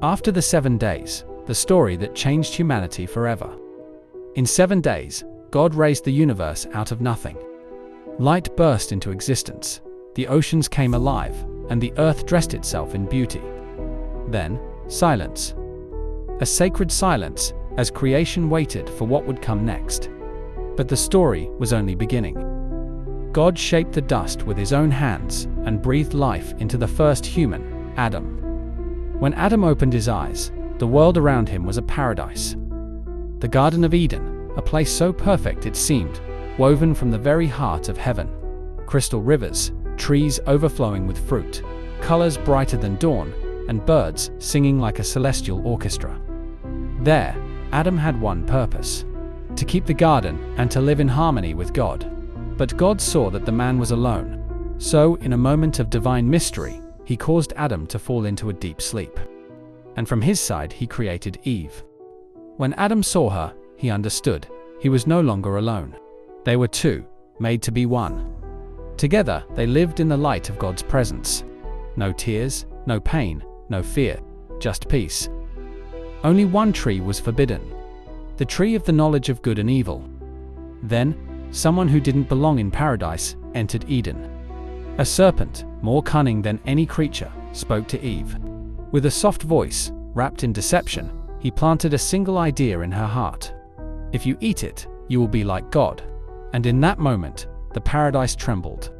After the 7 days, the story that changed humanity forever. In 7 days, God raised the universe out of nothing. Light burst into existence, the oceans came alive, and the earth dressed itself in beauty. Then, silence. A sacred silence, as creation waited for what would come next. But the story was only beginning. God shaped the dust with his own hands and breathed life into the first human, Adam. When Adam opened his eyes, the world around him was a paradise. The Garden of Eden, a place so perfect it seemed, woven from the very heart of heaven. Crystal rivers, trees overflowing with fruit, colors brighter than dawn, and birds singing like a celestial orchestra. There, Adam had one purpose: to keep the garden and to live in harmony with God. But God saw that the man was alone. So, in a moment of divine mystery, he caused Adam to fall into a deep sleep. And from his side he created Eve. When Adam saw her, he understood. He was no longer alone. They were two, made to be one. Together, they lived in the light of God's presence. No tears, no pain, no fear, just peace. Only one tree was forbidden: the tree of the knowledge of good and evil. Then, someone who didn't belong in paradise entered Eden. A serpent, more cunning than any creature, spoke to Eve. With a soft voice, wrapped in deception, he planted a single idea in her heart: if you eat it, you will be like God. And in that moment, the paradise trembled.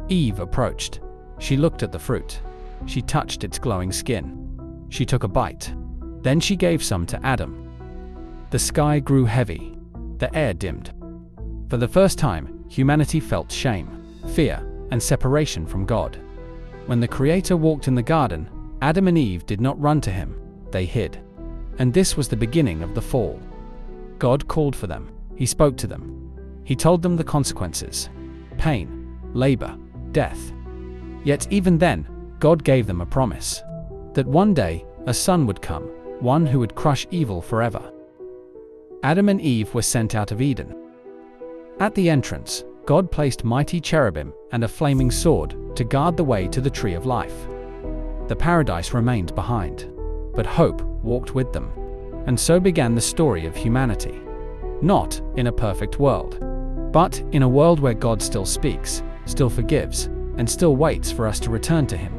Eve approached. She looked at the fruit. She touched its glowing skin. She took a bite. Then she gave some to Adam. The sky grew heavy. The air dimmed. For the first time, humanity felt shame, fear, and separation from God. When the Creator walked in the garden, Adam and Eve did not run to him, they hid. And this was the beginning of the fall. God called for them. He spoke to them. He told them the consequences: pain, labor, death. Yet even then, God gave them a promise: that one day, a son would come, one who would crush evil forever. Adam and Eve were sent out of Eden. At the entrance, God placed mighty cherubim and a flaming sword to guard the way to the tree of life. The paradise remained behind, but hope walked with them. And so began the story of humanity. Not in a perfect world, but in a world where God still speaks, still forgives, and still waits for us to return to him.